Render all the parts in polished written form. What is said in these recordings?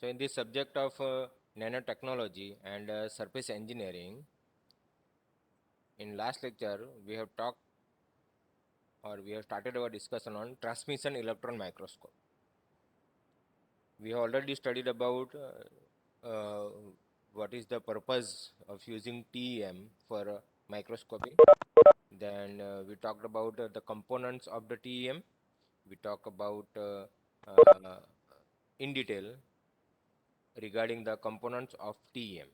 So in this subject of nanotechnology and surface engineering, in last lecture we have talked or we have started our discussion on transmission electron microscope. We have already studied about what is the purpose of using TEM for microscopy. Then we talked about the components of the TEM. We talk about in detail regarding the components of TEM.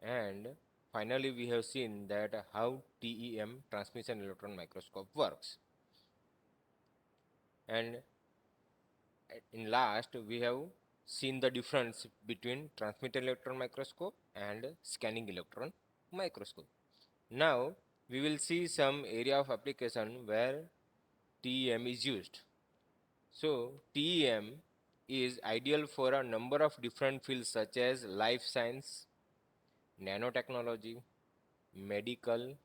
And finally, we have seen that how TEM, transmission electron microscope, works. And in last, we have seen the difference between transmitted electron microscope and scanning electron microscope. Now, we will see some area of application where TEM is used. So, TEM is ideal for a number of different fields such as life science, nanotechnology, medical,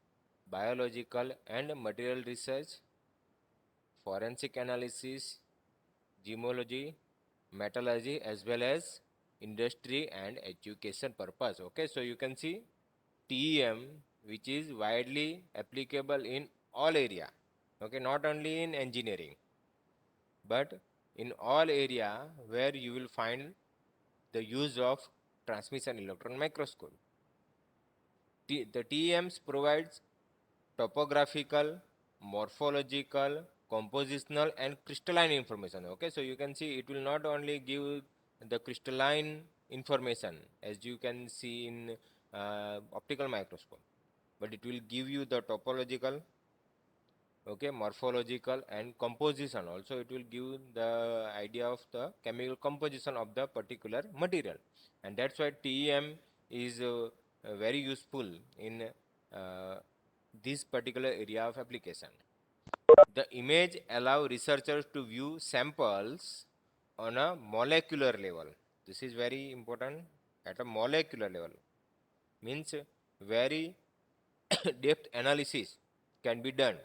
biological and material research, forensic analysis, gemology, metallurgy, as well as industry and education purpose. Okay, so you can see TEM, which is widely applicable in all area. Okay, not only in engineering, but in all area where you will find the use of transmission electron microscope. The TEMs provides topographical, morphological, compositional and crystalline information. Okay, so you can see it will not only give the crystalline information as you can see in optical microscope, but it will give you the topological, okay, morphological and composition. Also it will give the idea of the chemical composition of the particular material, and that's why TEM is very useful in uh, this particular area of application. The image allow researchers to view samples on a molecular level. This is very important. At a molecular level means very depth analysis can be done.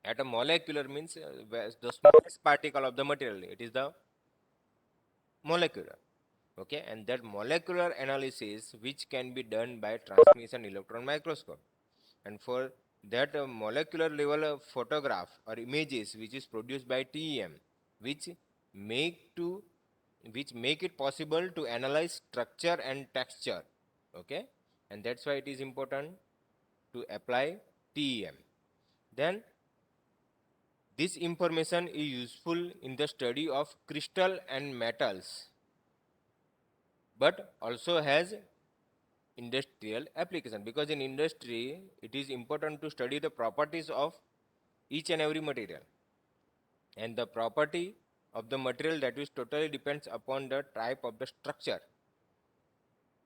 At a molecular means the smallest particle of the material, it is the molecular. Okay, and that molecular analysis which can be done by transmission electron microscope. And for that molecular level of photograph or images which is produced by TEM, which make to which make it possible to analyze structure and texture. Okay, and that's why it is important to apply TEM. Then this information is useful in the study of crystal and metals, but also has industrial application, because in industry it is important to study the properties of each and every material, and the property of the material that is totally depends upon the type of the structure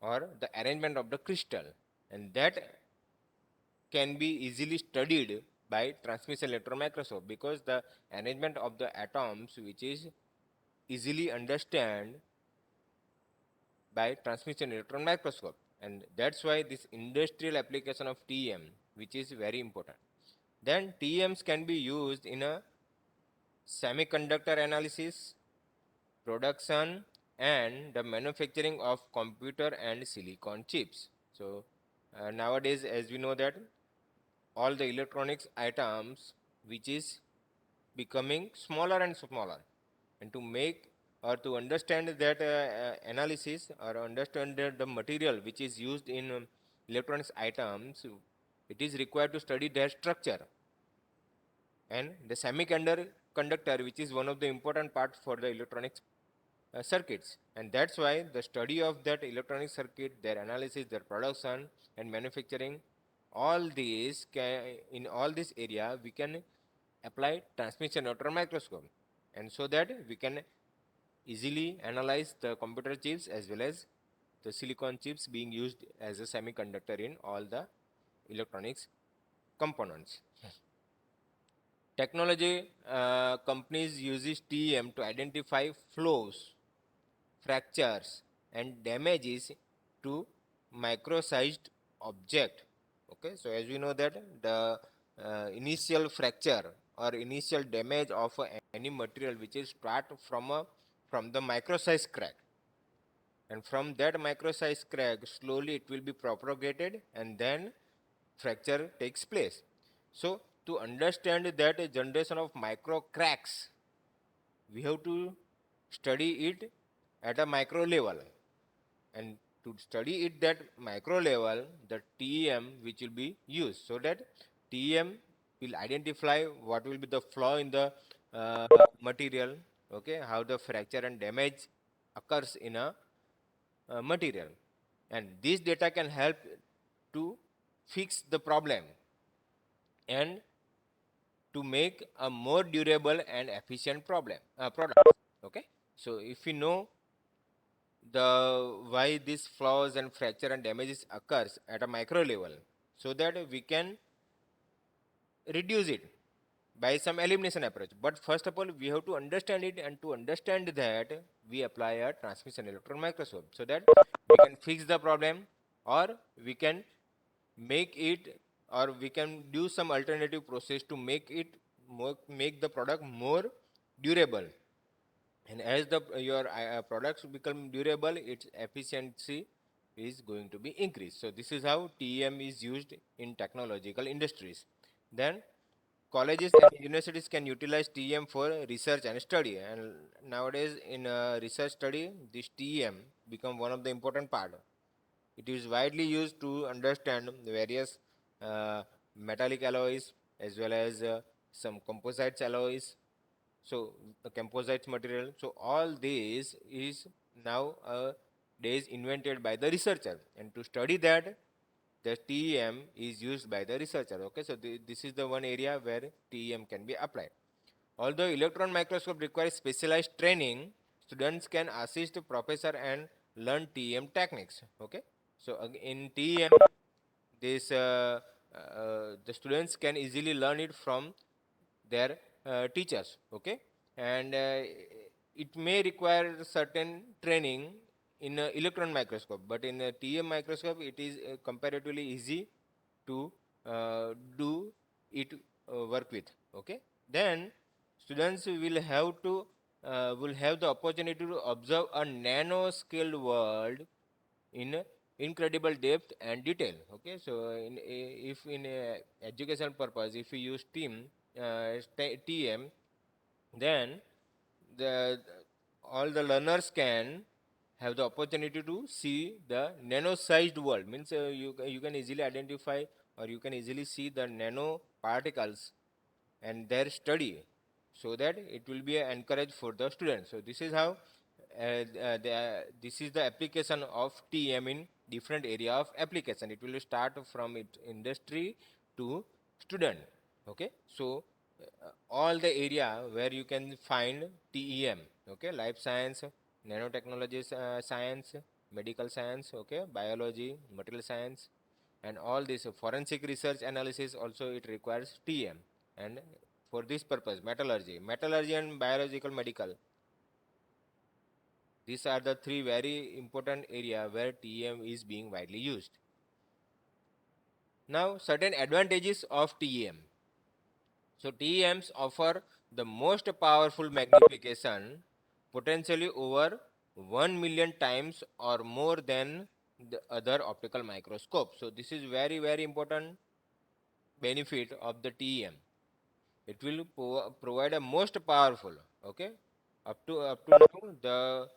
or the arrangement of the crystal, and that can be easily studied by transmission electron microscope, because the arrangement of the atoms which is easily understand by transmission electron microscope, and that's why this industrial application of TEM which is very important. Then TEMs can be used in a semiconductor analysis, production and the manufacturing of computer and silicon chips. So nowadays as we know that all the electronics items which is becoming smaller and smaller, and to make or to understand that analysis or understand the material which is used in electronics items, it is required to study their structure. And the semiconductor which is one of the important parts for the electronics circuits, and that's why the study of that electronic circuit, their analysis, their production and manufacturing, all these in all this area we can apply transmission electron microscope, and so that we can easily analyze the computer chips as well as the silicon chips being used as a semiconductor in all the electronics components. Technology companies uses TEM to identify flaws, fractures and damages to micro-sized object. Okay, so as we know that the initial fracture or initial damage of any material which is start from a from the micro size crack, and from that micro size crack slowly it will be propagated and then fracture takes place. So to understand that generation of micro cracks, we have to study it at a micro level, and to study it that micro level, the TEM which will be used, so that TEM will identify what will be the flaw in the material, okay, how the fracture and damage occurs in a material, and this data can help to fix the problem and to make a more durable and efficient product. Okay, so if we know the why these flaws and fracture and damages occurs at a micro level, so that we can reduce it by some elimination approach. But first of all, we have to understand it, and to understand that, we apply a transmission electron microscope, so that we can fix the problem, or we can make it, or we can do some alternative process to make the product more durable. And as the your products become durable, its efficiency is going to be increased. So this is how TEM is used in technological industries. Then colleges and universities can utilize TEM for research and study, and nowadays in research study this TEM become one of the important part. It is widely used to understand the various metallic alloys, as well as some composites alloys, so composites material. So all this is now days invented by the researcher, and to study that, the TEM is used by the researcher. Okay, so this is the one area where TEM can be applied. Although electron microscope requires specialized training, students can assist the professor and learn TEM techniques. Okay, so in TEM, this the students can easily learn it from their teachers. Okay, and it may require certain training in electron microscope, but in a TEM microscope it is comparatively easy to do it work with. Okay, then students will have the opportunity to observe a nanoscale world in incredible depth and detail. Okay, so if in education purpose, if we use TEM, then the all the learners can have the opportunity to see the nano-sized world. Means you can easily identify, or you can easily see the nano particles and their study, so that it will be encouraged for the students. So this is how this is the application of TEM in different area of application. It will start from industry to student. Okay, so all the area where you can find TEM. Okay, life science, nanotechnology science, medical science, okay, biology, material science, and all this forensic research analysis also it requires TEM. And for this purpose, metallurgy and biological medical, these are the three very important area where TEM is being widely used. Now, certain advantages of TEM. So TEMs offer the most powerful magnification, potentially over 1 million times or more than the other optical microscope. So this is very important benefit of the TEM. It will provide a most powerful. Okay, up to now the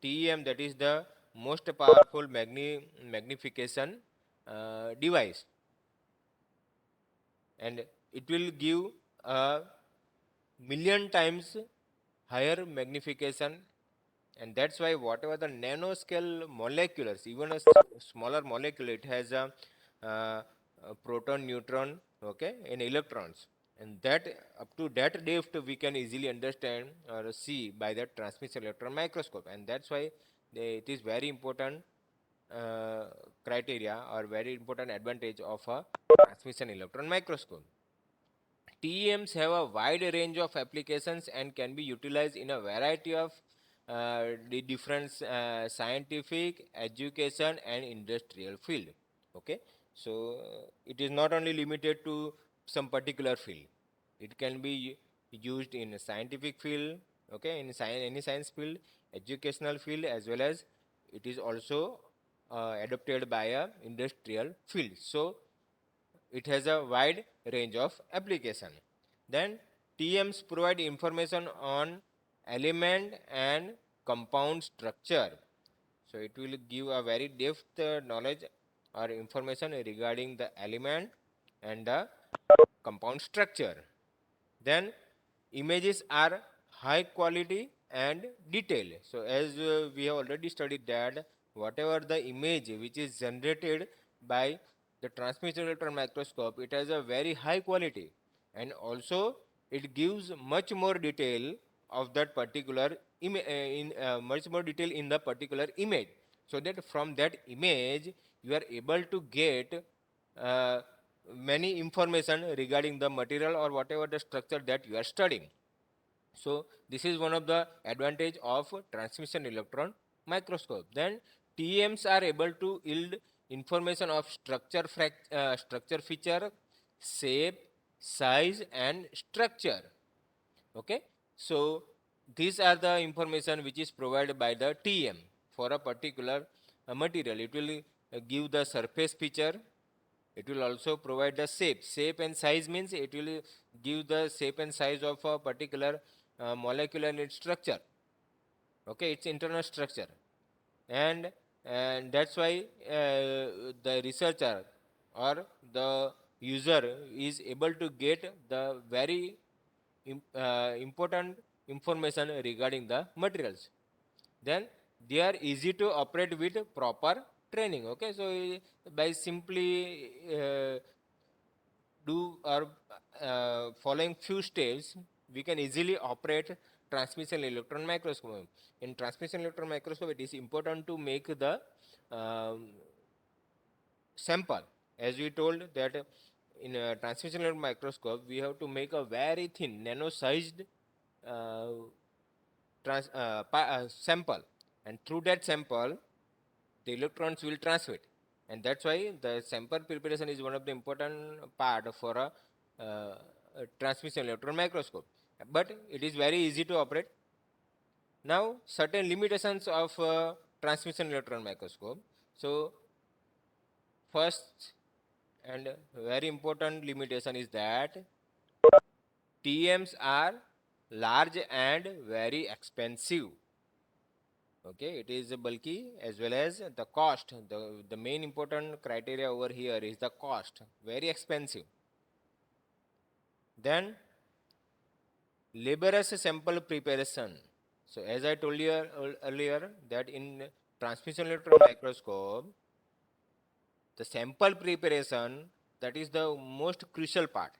TEM, that is the most powerful magnification device, and it will give a million times higher magnification. And that's why whatever the nanoscale molecules, even a smaller molecule, it has a proton, neutron, okay, and electrons, and that up to that depth we can easily understand or see by that transmission electron microscope. And that's why it is very important uh, criteria or very important advantage of a transmission electron microscope. TEMs have a wide range of applications and can be utilized in a variety of the different scientific, education, and industrial field. Okay, so it is not only limited to some particular field. It can be used in a scientific field, Okay, in science, any science field, educational field, as well as it is also adopted by a industrial field. So it has a wide range of application. Then TMs provide information on element and compound structure. So it will give a very depth knowledge or information regarding the element and the compound structure. Then images are high quality and detailed. So as we have already studied that whatever the image which is generated by the transmission electron microscope, it has a very high quality, and also it gives much more detail of that particular much more detail in the particular image, so that from that image you are able to get uh, many information regarding the material or whatever the structure that you are studying. So this is one of the advantage of transmission electron microscope. Then TEMs are able to yield information of structure feature, shape, size and structure. Okay, so these are the information which is provided by the TM for a particular material. It will give the surface feature. It will also provide the shape. Shape and size means it will give the shape and size of a particular molecular structure. Okay, its internal structure, and that's why the researcher or the user is able to get the very important information regarding the materials. Then they are easy to operate with proper training. Okay, so by simply do or following few steps, we can easily operate transmission electron microscope. In transmission electron microscope, it is important to make the um, sample. As we told that in a transmission electron microscope, we have to make a very thin, nano-sized uh, sample, and through that sample, the electrons will transmit, and that's why the sample preparation is one of the important part for a transmission electron microscope. But it is very easy to operate. Now, certain limitations of transmission electron microscope. So, first and very important limitation is that TMs are large and very expensive. Okay, it is bulky as well as the cost. The main important criteria over here is the cost, very expensive. Then laborious sample preparation. So as I told you earlier that in transmission electron microscope, the sample preparation, that is the most crucial part.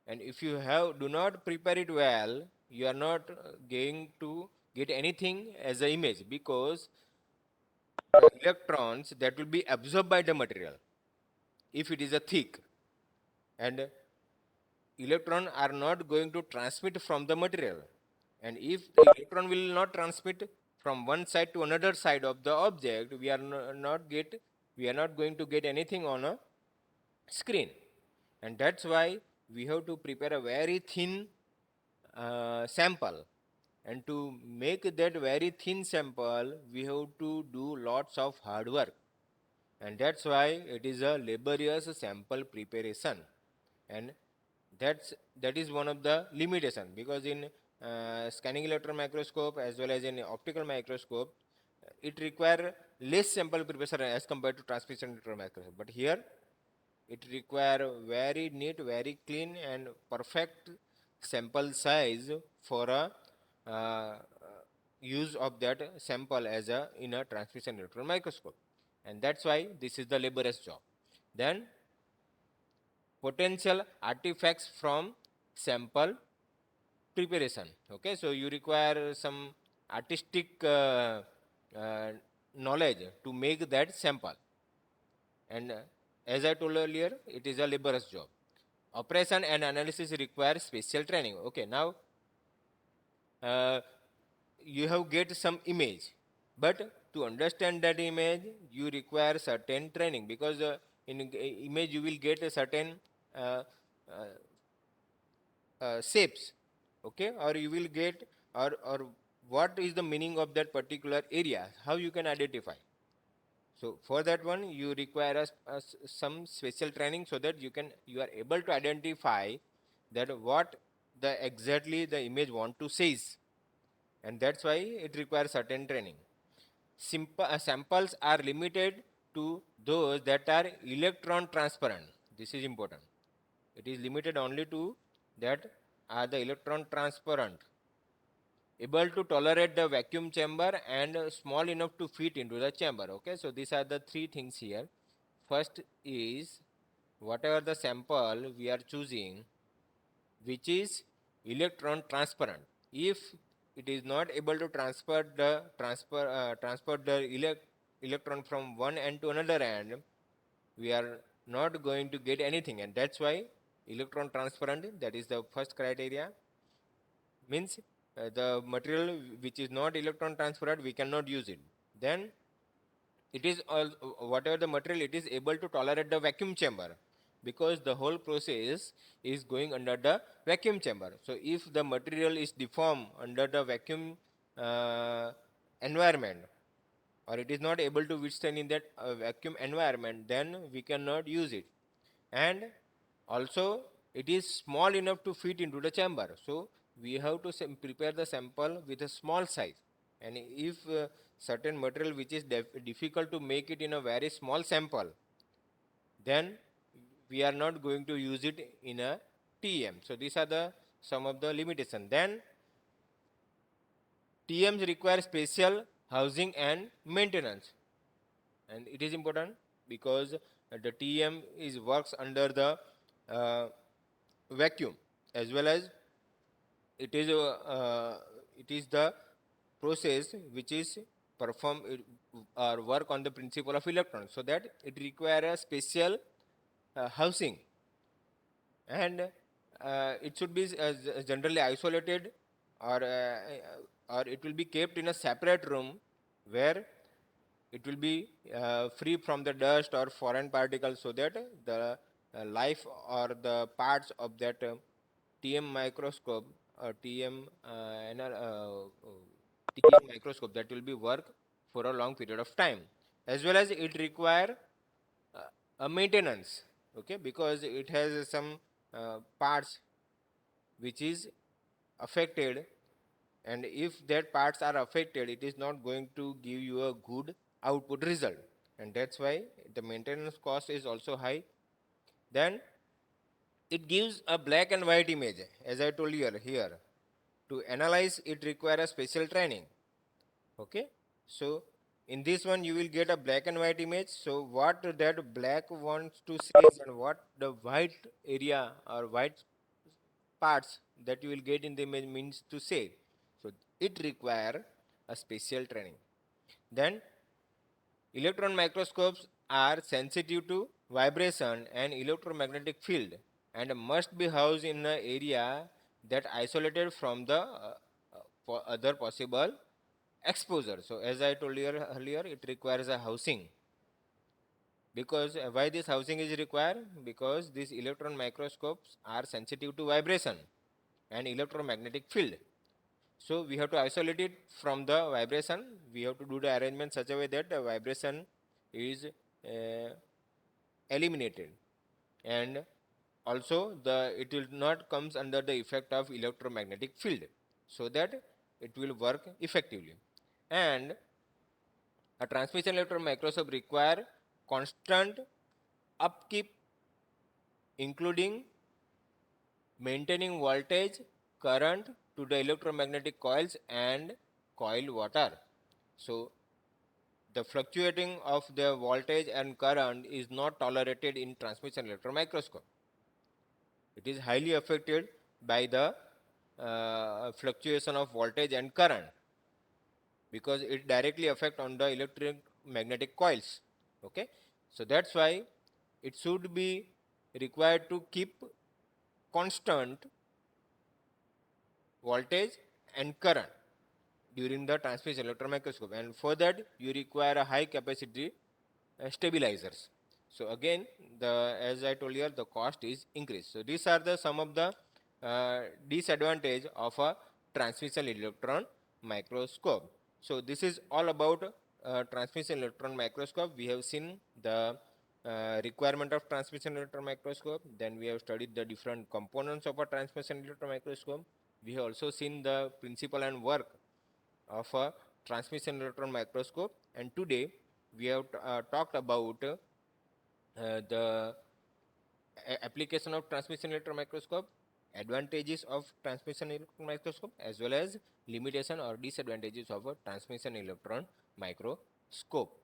And if you do not prepare it well, you are not going to get anything as an image, because the electrons that will be absorbed by the material, if it is a thick, and electron are not going to transmit from the material, and if the electron will not transmit from one side to another side of the object, we are not going to get anything on a screen. And that's why we have to prepare a very thin sample, and to make that very thin sample we have to do lots of hard work, and that's why it is a laborious sample preparation. And that is one of the limitation, because in scanning electron microscope as well as in optical microscope, it require less sample preparation as compared to transmission electron microscope. But here it require very neat, very clean and perfect sample size for a uh, use of that sample as a in a transmission electron microscope, and that's why this is the laborious job. Then potential artifacts from sample preparation. Okay, so you require some artistic uh, knowledge to make that sample, and as I told earlier, it is a laborious job. Operation and analysis require special training. Okay, now uh, you have get some image, but to understand that image you require certain training, because in image you will get a certain uh, uh, shapes. okay, or you will get, or what is the meaning of that particular area, how you can identify. So for that one you require some special training, so that you are able to identify that what the exactly the image want to says, and that's why it requires certain training. Samples are limited to those that are electron transparent. This is important. It is limited only to that are the electron transparent, able to tolerate the vacuum chamber, and small enough to fit into the chamber. Okay, so these are the three things here. First is whatever the sample we are choosing, which is electron transparent. If it is not able to transfer the electron from one end to another end, we are not going to get anything, and that's why electron transparent, that is the first criteria. Means the material which is not electron transparent, we cannot use it. Then it is all, whatever the material, it is able to tolerate the vacuum chamber, because the whole process is going under the vacuum chamber. So if the material is deformed under the vacuum environment, or it is not able to withstand in that vacuum environment, then we cannot use it. And also it is small enough to fit into the chamber, so we have to prepare the sample with a small size. And if certain material which is difficult to make it in a very small sample, then we are not going to use it in a TM. So these are the some of the limitation. Then TMs require special housing and maintenance, and it is important because the TM is works under the uh, vacuum, as well as it is it is the process which is perform or work on the principle of electrons, so that it require a special housing, and it should be generally isolated, or it will be kept in a separate room where it will be free from the dust or foreign particles, so that the life or the parts of that TM microscope or TM microscope, that will be work for a long period of time. As well as it require a maintenance, okay, because it has some parts which is affected, and if that parts are affected, it is not going to give you a good output result, and that's why the maintenance cost is also high. Then it gives a black and white image, as I told you here. To analyze it require a special training, okay. So in this one you will get a black and white image. So what that black wants to say and what the white area or white parts that you will get in the image means to say. So it require a special training. Then electron microscopes are sensitive to vibration and electromagnetic field, and must be housed in an area that isolated from the other possible exposure. So as I told you earlier, it requires a housing. Because why this housing is required? Because these electron microscopes are sensitive to vibration and electromagnetic field. So we have to isolate it from the vibration. We have to do the arrangement such a way that the vibration is eliminated, and also the it will not comes under the effect of electromagnetic field, so that it will work effectively. And a transmission electron microscope require constant upkeep, including maintaining voltage, current to the electromagnetic coils and coil water. So the fluctuating of the voltage and current is not tolerated in transmission electron microscope. It is highly affected by the fluctuation of voltage and current, because it directly affect on the electric magnetic coils, okay. So that's why it should be required to keep constant voltage and current during the transmission electron microscope, and for that you require a high capacity stabilizers. So again, the as I told you, the cost is increased. So these are the some of the disadvantage of a transmission electron microscope. So this is all about transmission electron microscope. We have seen the requirement of transmission electron microscope. Then we have studied the different components of a transmission electron microscope. We have also seen the principle and work of a transmission electron microscope. And today we have talked about the application of transmission electron microscope, advantages of transmission electron microscope, as well as limitation or disadvantages of a transmission electron microscope.